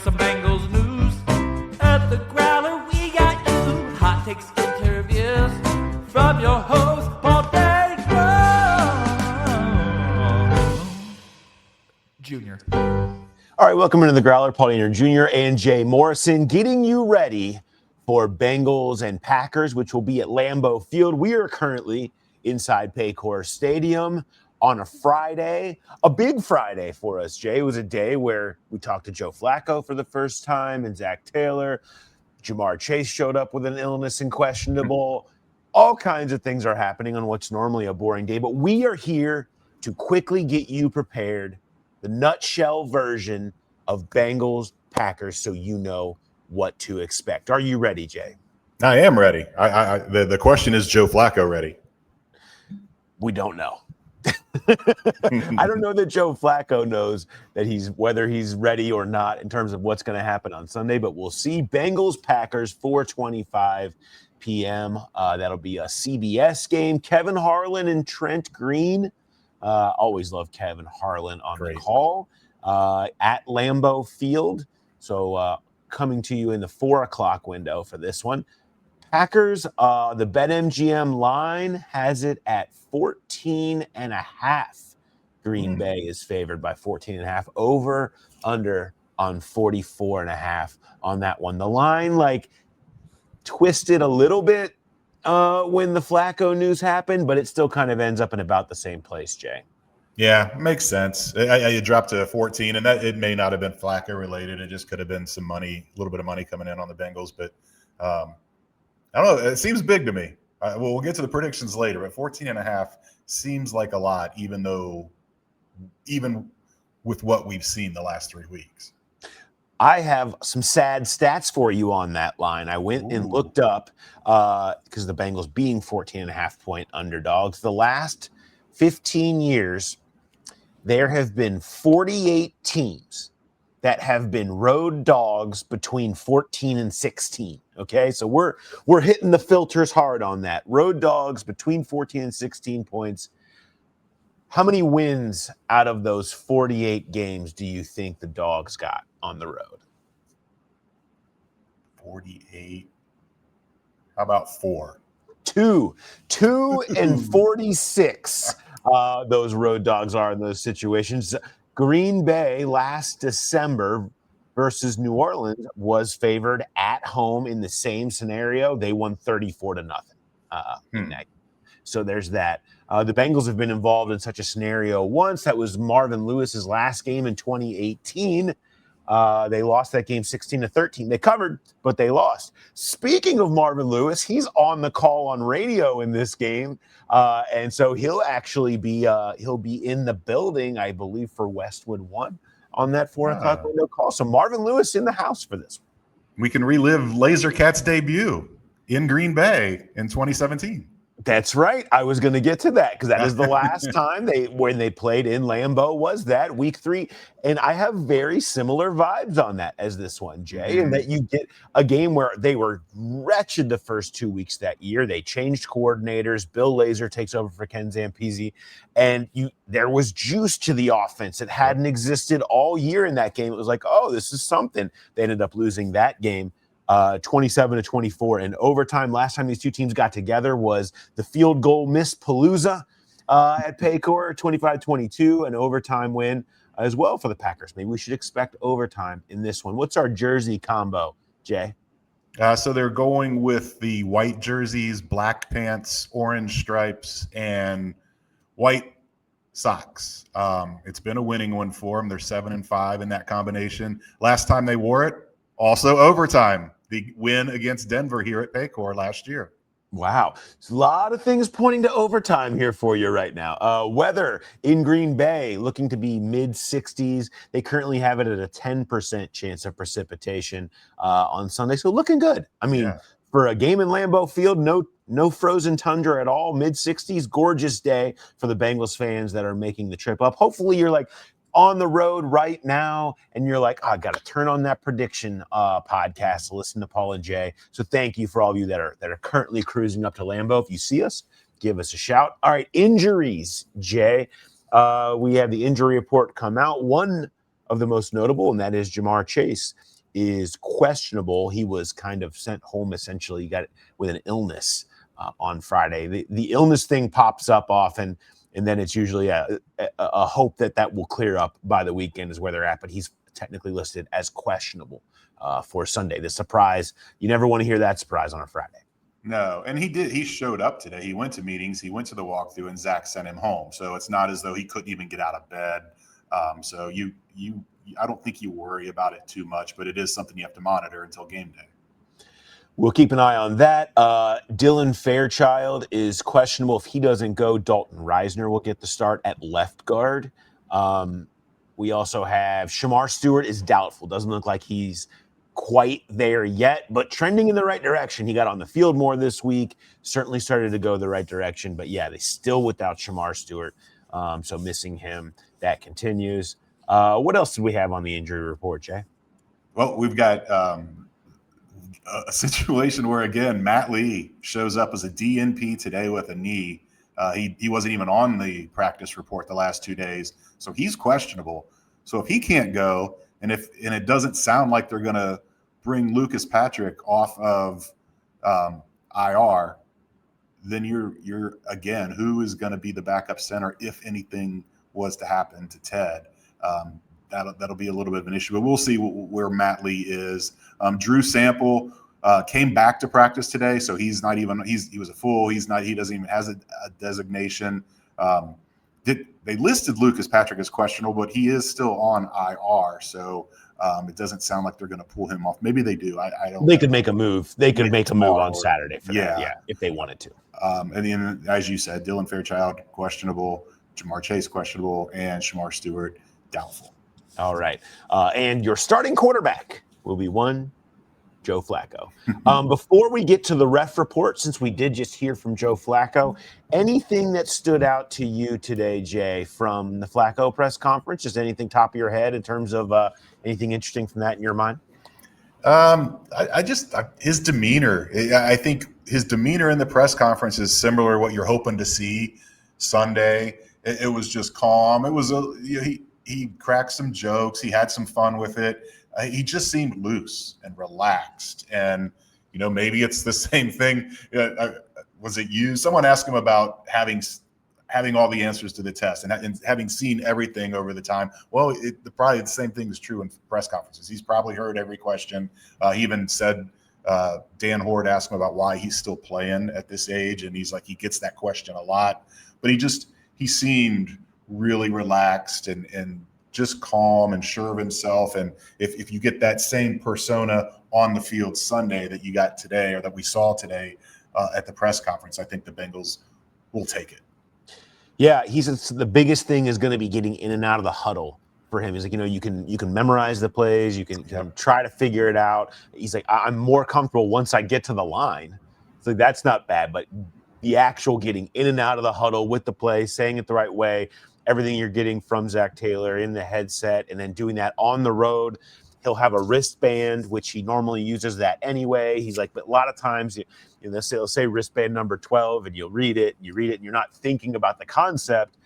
some Bengals news. At the Growler, we got you. Hot takes, interviews from your host, Paul Bengals Jr. All right, welcome into the Growler. Paul Dehner Jr. and Jay Morrison getting you ready for Bengals and Packers, which will be at Lambeau Field. We are currently inside Paycor Stadium on a Friday, a big Friday for us, Jay. It was a day where we talked to Joe Flacco for the first time and Zach Taylor. Jamar Chase showed up with an illness and questionable. All kinds of things are happening on what's normally a boring day, but we are here to quickly get you prepared, the nutshell version of Bengals Packers, so you know what to expect. Are you ready, Jay? I am ready. The question is, Joe Flacco ready? We don't know. I don't know that Joe Flacco knows that whether he's ready or not in terms of what's going to happen on Sunday, but we'll see. Bengals Packers 4:25 p.m. That'll be a CBS game. Kevin Harlan and Trent Green. Always love Kevin Harlan on the call at Lambeau Field. So coming to you in the 4 o'clock window for this one. Packers, the BetMGM line has it at 14.5. Green Bay is favored by 14.5. Over, under on 44.5 on that one. The line twisted a little bit when the Flacco news happened, but it still kind of ends up in about the same place, Jay. Yeah, makes sense. It dropped to 14, and that it may not have been Flacco related. It just could have been some money, a little bit of money coming in on the Bengals, but I don't know. It seems big to me. We'll get to the predictions later, but 14.5 seems like a lot, even with what we've seen the last 3 weeks. I have some sad stats for you on that line. I went and looked up because the Bengals being 14.5-point underdogs. The last 15 years, there have been 48 teams that have been road dogs between 14 and 16. Okay, so we're hitting the filters hard on that. Road dogs between 14 and 16 points. How many wins out of those 48 games do you think the dogs got on the road? 48. How about 4? 2 and 46. Those road dogs are in those situations. Green Bay last December versus New Orleans was favored at home in the same scenario. They won 34-0 in that. So there's that. The Bengals have been involved in such a scenario once. That was Marvin Lewis's last game in 2018. They lost that game 16-13. They covered, but they lost. Speaking of Marvin Lewis, he's on the call on radio in this game. And so he'll actually be in the building, I believe, for Westwood 1 on that 4 o'clock window call. So Marvin Lewis in the house for this one. We can relive Lasercat's debut in Green Bay in 2017. That's right. I was going to get to that because that is the last time when they played in Lambeau was that week 3. And I have very similar vibes on that as this one, Jay, and that you get a game where they were wretched the first 2 weeks that year. They changed coordinators. Bill Lazor takes over for Ken Zampese, and there was juice to the offense. It hadn't existed all year in that game. It was like, oh, this is something. They ended up losing that game 27-24 in overtime. Last time these two teams got together was the field goal miss palooza at Paycor, 25-22, an overtime win as well for the Packers. Maybe we should expect overtime in this one. What's our jersey combo, Jay? So they're going with the white jerseys, black pants, orange stripes, and white socks. It's been a winning one for them. They're 7-5 in that combination. Last time they wore it, also overtime. The win against Denver here at Paycor last year. Wow. There's a lot of things pointing to overtime here for you right now. Weather in Green Bay looking to be mid-60s. They currently have it at a 10% chance of precipitation on Sunday. So looking good. I mean, for a game in Lambeau Field, no frozen tundra at all, mid-60s, gorgeous day for the Bengals fans that are making the trip up. Hopefully you're on the road right now, and you're like, I got to turn on that prediction podcast to listen to Paul and Jay. So thank you for all of you that are currently cruising up to Lambeau. If you see us, give us a shout. All right, injuries, Jay. We had the injury report come out. One of the most notable, and that is Jamar Chase is questionable. He was kind of sent home essentially. He got it with an illness on Friday. The illness thing pops up often, and then it's usually a hope that will clear up by the weekend is where they're at. But he's technically listed as questionable for Sunday. The surprise, you never want to hear that surprise on a Friday. No, and he showed up today. He went to meetings, he went to the walkthrough, and Zach sent him home. So it's not as though he couldn't even get out of bed. So I don't think you worry about it too much, but it is something you have to monitor until game day. We'll keep an eye on that. Dylan Fairchild is questionable. If he doesn't go, Dalton Reisner will get the start at left guard. We also have Shamar Stewart is doubtful. Doesn't look like he's quite there yet, but trending in the right direction. He got on the field more this week, certainly started to go the right direction. But yeah, they still without Shamar Stewart, so missing him. That continues. What else did we have on the injury report, Jay? Well, we've got a situation where, again, Matt Lee shows up as a DNP today with a knee. He wasn't even on the practice report the last 2 days, so he's questionable. So if he can't go, and it doesn't sound like they're going to bring Lucas Patrick off of IR, then you're again, who is going to be the backup center if anything was to happen to Ted? That'll be a little bit of an issue, but we'll see where Matt Lee is. Drew Sample came back to practice today, so he was a full. He doesn't even has a designation. They listed Lucas Patrick as questionable, but he is still on IR, so it doesn't sound like they're going to pull him off. Maybe they do. I don't. They could make a move. They could make a move on Saturday for that, yeah, if they wanted to. And then, as you said, Dylan Fairchild questionable, Jamar Chase questionable, and Shamar Stewart doubtful. All right, and your starting quarterback will be Joe Flacco. Before we get to the ref report, since we did just hear from Joe Flacco, anything that stood out to you today, Jay, from the Flacco press conference? Just anything top of your head in terms of anything interesting from that in your mind? His demeanor. I think his demeanor in the press conference is similar to what you're hoping to see Sunday. It was just calm. It was he cracked some jokes. He had some fun with it. He just seemed loose and relaxed. And, maybe it's the same thing. Was it you? Someone asked him about having all the answers to the test and having seen everything over the time. Well, probably the same thing is true in press conferences. He's probably heard every question. He even said, Dan Horde asked him about why he's still playing at this age. And he's like, he gets that question a lot. But he seemed really relaxed and just calm and sure of himself. And if you get that same persona on the field Sunday that you got today or that we saw today at the press conference, I think the Bengals will take it. Yeah, he says the biggest thing is going to be getting in and out of the huddle for him. He's like, you can memorize the plays, you can try to figure it out. He's like, I'm more comfortable once I get to the line. So that's not bad, but the actual getting in and out of the huddle with the play, saying it the right way, everything you're getting from Zach Taylor in the headset, and then doing that on the road. He'll have a wristband, which he normally uses that anyway. He's like, but a lot of times they'll say wristband number 12 and you read it and you're not thinking about the concept.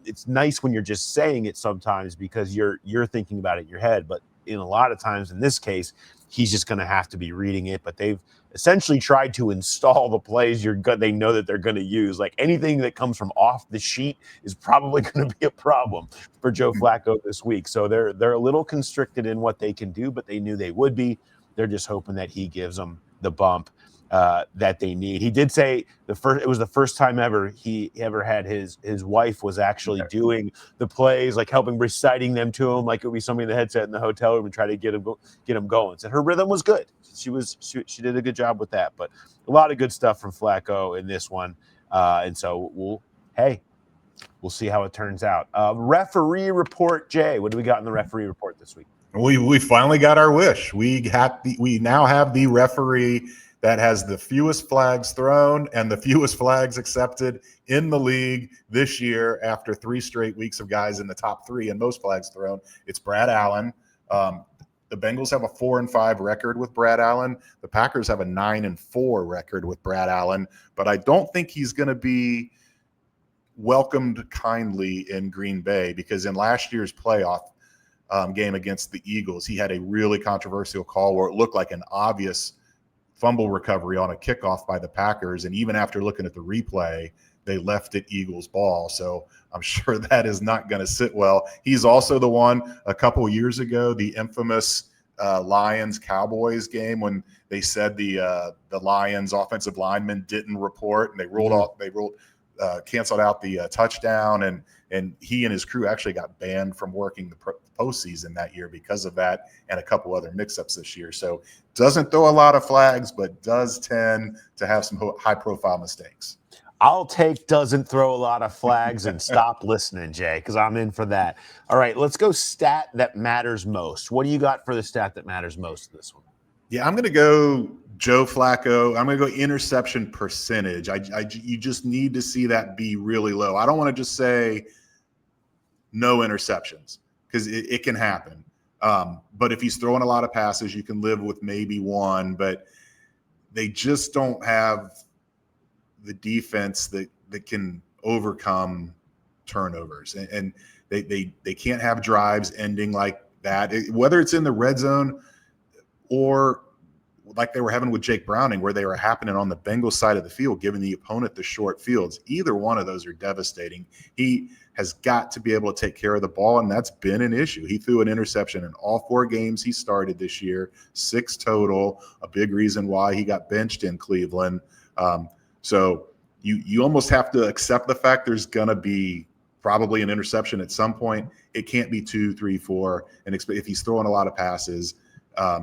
It's nice when you're just saying it sometimes because you're thinking about it in your head. But in a lot of times in this case, he's just going to have to be reading it. But they've essentially tried to install the plays they know that they're going to use. Like anything that comes from off the sheet is probably going to be a problem for Joe Flacco this week. So they're a little constricted in what they can do, but they knew they would be. They're just hoping that he gives them the bump that they need. He did say it was the first time ever he ever had his wife was actually doing the plays, like reciting them to him, like it would be somebody in the headset in the hotel room and try to get him going. So her rhythm was good. She did a good job with that. But a lot of good stuff from Flacco in this one, and so we'll see how it turns out. Referee report, Jay. What do we got in the referee report this week? We finally got our wish. We now have the referee that has the fewest flags thrown and the fewest flags accepted in the league this year after 3 straight weeks of guys in the top 3 and most flags thrown. It's Brad Allen. The Bengals have a 4-5 record with Brad Allen. The Packers have a 9-4 record with Brad Allen, but I don't think he's going to be welcomed kindly in Green Bay because in last year's playoff, game against the Eagles. He had a really controversial call where it looked like an obvious fumble recovery on a kickoff by the Packers. And even after looking at the replay, they left it Eagles ball. So I'm sure that is not going to sit well. He's also the one a couple of years ago, the infamous Lions Cowboys game when they said the Lions offensive lineman didn't report and they canceled out the touchdown, and he and his crew actually got banned from working the postseason that year because of that, and a couple other mix-ups this year. So doesn't throw a lot of flags, but does tend to have some high-profile mistakes. I'll take doesn't throw a lot of flags and stop listening, Jay, because I'm in for that. All right, let's go stat that matters most. What do you got for the stat that matters most in this one? Yeah, I'm going to go Joe Flacco. I'm going to go interception percentage. You just need to see that be really low. I don't want to just say no interceptions because it can happen. But if he's throwing a lot of passes, you can live with maybe one. But they just don't have the defense that can overcome turnovers. And they can't have drives ending like that, whether it's in the red zone or like they were having with Jake Browning, where they were happening on the Bengals side of the field, giving the opponent the short fields. Either one of those are devastating. He has got to be able to take care of the ball, and that's been an issue. He threw an interception in all 4 games he started this year, 6 total, a big reason why he got benched in Cleveland. So you almost have to accept the fact there's going to be probably an interception at some point. It can't be 2, 3, 4. And if he's throwing a lot of passes,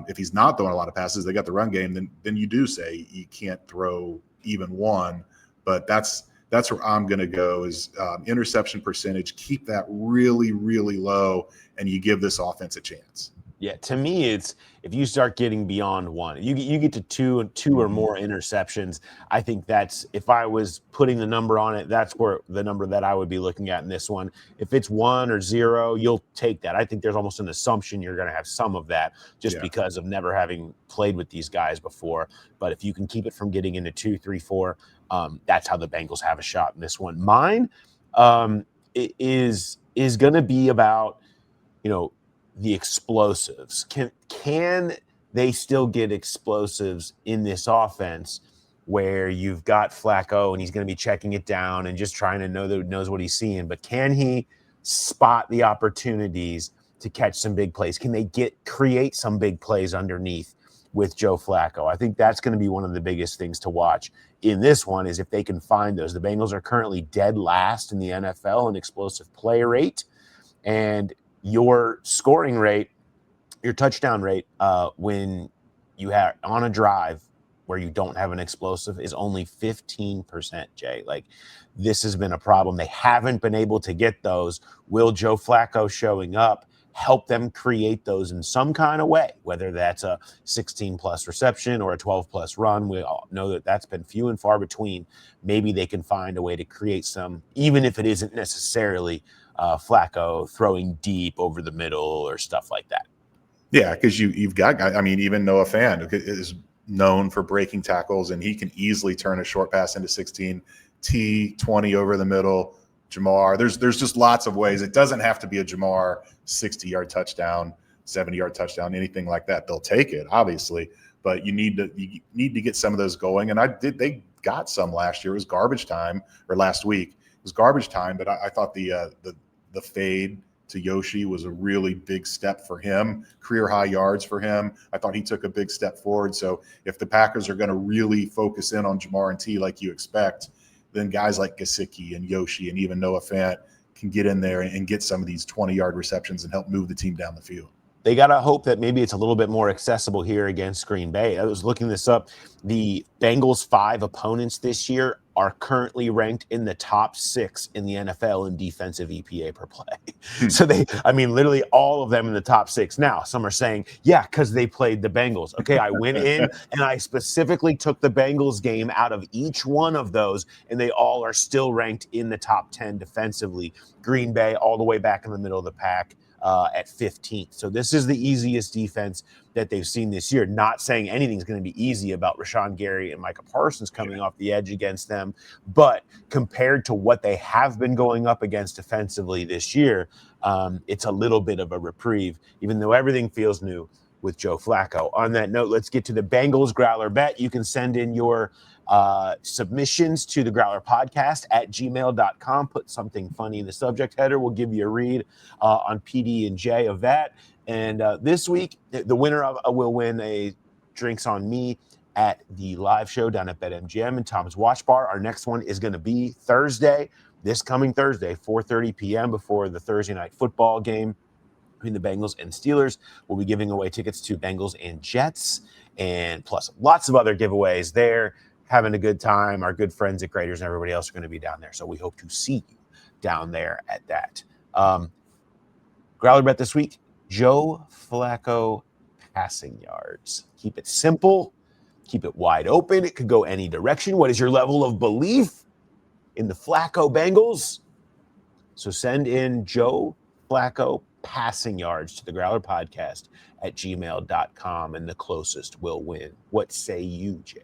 if he's not throwing a lot of passes, they got the run game, then you do say you can't throw even one. But that's where I'm going to go is interception percentage. Keep that really, really low, and you give this offense a chance. Yeah, to me, it's if you start getting beyond one, you get to two or more interceptions. I think that's, if I was putting the number on it, that's where the number that I would be looking at in this one. If it's 1 or 0, you'll take that. I think there's almost an assumption you're going to have some of that just because of never having played with these guys before. But if you can keep it from getting into 2, 3, 4, that's how the Bengals have a shot in this one. Mine is going to be about, the explosives. Can they still get explosives in this offense where you've got Flacco and he's going to be checking it down and just trying to knows what he's seeing, but can he spot the opportunities to catch some big plays? Can they create some big plays underneath with Joe Flacco? I think that's going to be one of the biggest things to watch in this one is if they can find those. The Bengals are currently dead last in the NFL in explosive play rate, and your scoring rate, your touchdown rate, when you have on a drive where you don't have an explosive is only 15%, Jay. Like, this has been a problem. They haven't been able to get those. Will Joe Flacco showing up help them create those in some kind of way, whether that's a 16-plus reception or a 12-plus run? We all know that that's been few and far between. Maybe they can find a way to create some, even if it isn't necessarily Flacco throwing deep over the middle or stuff like that. Yeah, because you've got guys. I mean, even Noah Fant is known for breaking tackles, and he can easily turn a short pass into 16, T 20 over the middle. Jamar, there's just lots of ways. It doesn't have to be a Jamar 60-yard touchdown, 70-yard touchdown, anything like that. They'll take it, obviously, but you need to get some of those going. And they got some last year. It was garbage time, or last week. It was garbage time, but I thought the fade to Yoshi was a really big step for him, career high yards for him. I thought he took a big step forward. So if the Packers are going to really focus in on Jamar and T like you expect, then guys like Gesicki and Yoshi and even Noah Fant can get in there and get some of these 20-yard receptions and help move the team down the field. They got to hope that maybe it's a little bit more accessible here against Green Bay. I was looking this up. The Bengals' 5 opponents this year are currently ranked in the top 6 in the NFL in defensive EPA per play. So literally all of them in the top 6. Now, some are saying, yeah, because they played the Bengals. Okay, I went in and I specifically took the Bengals game out of each one of those, and they all are still ranked in the top 10 defensively Green Bay all the way back in the middle of the pack at 15th. So this is the easiest defense that they've seen this year. Not saying anything's going to be easy about Rashawn Gary and Micah Parsons coming off the edge against them, but compared to what they have been going up against defensively this year, it's a little bit of a reprieve, even though everything feels new with Joe Flacco. On that note, let's get to the Bengals Growler Bet. You can send in your submissions to the Growler Podcast at gmail.com. Put something funny in the subject header. We'll give you a read on PD and J of that. And this week, the winner will win a Drinks on Me at the live show down at BetMGM and Tom's Watch Bar. Our next one is going to be Thursday, this coming Thursday, 4:30 p.m. before the Thursday night football game between the Bengals and Steelers. We'll be giving away tickets to Bengals and Jets, and plus lots of other giveaways there. Having a good time. Our good friends at Graders and everybody else are going to be down there, so we hope to see you down there at that. Growler Bet this week, Joe Flacco passing yards. Keep it simple. Keep it wide open. It could go any direction. What is your level of belief in the Flacco Bengals? So send in Joe Flacco passing yards to the Growler Podcast at gmail.com, and the closest will win. What say you, Jay?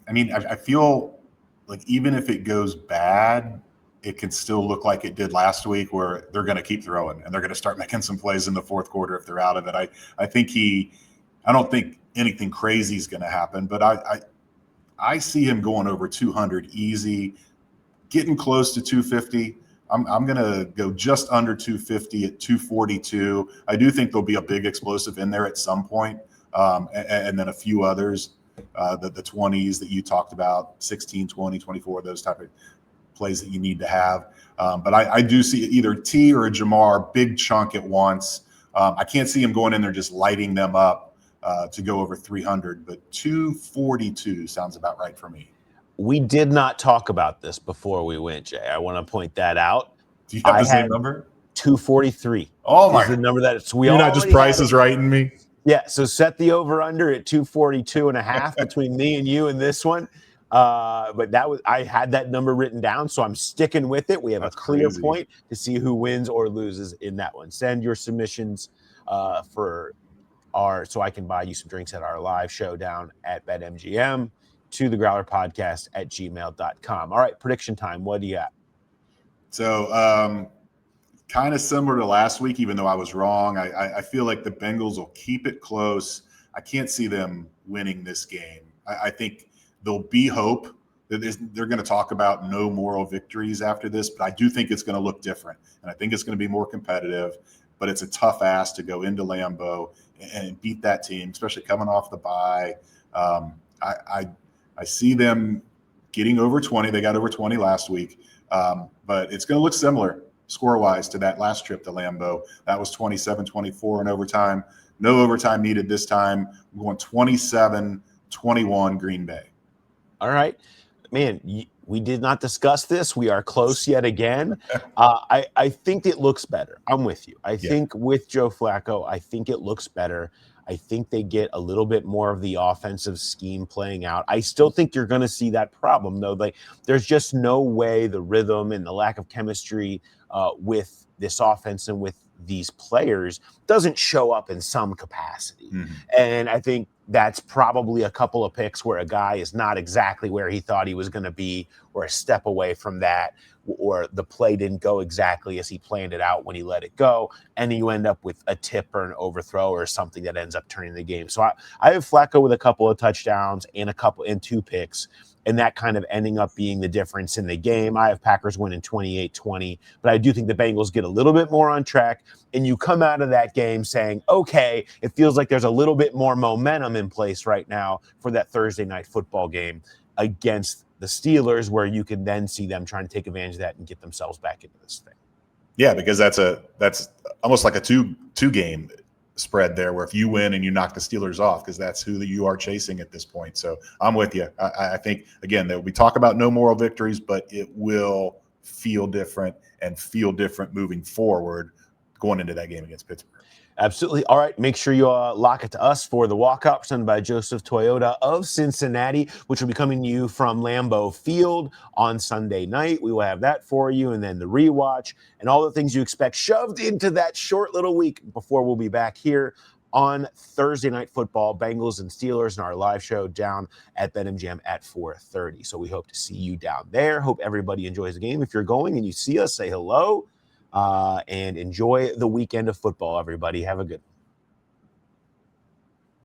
I mean, I feel like even if it goes bad, it can still look like it did last week, where they're going to keep throwing and they're going to start making some plays in the fourth quarter if they're out of it. I don't think anything crazy is going to happen, but I see him going over 200 easy, getting close to 250. I'm going to go just under 250 at 242. I do think there'll be a big explosive in there at some point, and then a few others. The 20s that you talked about, 16, 20, 24, those type of plays that you need to have. But I do see either T or a Jamar, big chunk at once. I can't see him going in there just lighting them up to go over 300, but 242 sounds about right for me. We did not talk about this before we went, Jay. I want to point that out. Do you have the same number? 243. Oh, my. Is the number that it's. You're not just prices writing me? Yeah, so set the over-under at 242.5 between me and you in this one. But I had that number written down, so I'm sticking with it. We have a clear point to see who wins or loses in that one. Send your submissions so I can buy you some drinks at our live show down at BetMGM to the Growler Podcast at gmail.com. All right, prediction time. What do you got? So kind of similar to last week, even though I was wrong. I feel like the Bengals will keep it close. I can't see them winning this game. I think there'll be hope. They're going to talk about no moral victories after this, but I do think it's going to look different. And I think it's going to be more competitive, but it's a tough ask to go into Lambeau and beat that team, especially coming off the bye. I see them getting over 20. They got over 20 last week, but it's going to look similar score-wise to that last trip to Lambeau. That was 27-24 in overtime. No overtime needed this time. We're going 27-21 Green Bay. All right. Man, we did not discuss this. We are close yet again. I think it looks better. I'm with you. I think with Joe Flacco, I think it looks better. I think they get a little bit more of the offensive scheme playing out. I still think you're going to see that problem, though. There's just no way the rhythm and the lack of chemistry with this offense and with these players doesn't show up in some capacity. Mm-hmm. And I think that's probably a couple of picks where a guy is not exactly where he thought he was going to be, or a step away from that, or the play didn't go exactly as he planned it out when he let it go, and you end up with a tip or an overthrow or something that ends up turning the game. So I have Flacco with a couple of touchdowns and 2 picks, and that kind of ending up being the difference in the game. I have Packers winning 28-20, but I do think the Bengals get a little bit more on track, and you come out of that game saying, okay, it feels like there's a little bit more momentum in place right now for that Thursday night football game against the Steelers, where you can then see them trying to take advantage of that and get themselves back into this thing. Yeah, because that's almost like a two game spread there, where if you win and you knock the Steelers off, because that's who you are chasing at this point. So I'm with you. I think, again, we talk about no moral victories, but it will feel different moving forward going into that game against Pittsburgh. Absolutely. All right. Make sure you lock it to us for the walkout presented by Joseph Toyota of Cincinnati, which will be coming to you from Lambeau Field on Sunday night. We will have that for you, and then the rewatch and all the things you expect shoved into that short little week before we'll be back here on Thursday Night Football, Bengals and Steelers, and our live show down at BetMGM at 4:30. So we hope to see you down there. Hope everybody enjoys the game. If you're going and you see us, say hello. And enjoy the weekend of football, everybody. Have a good one.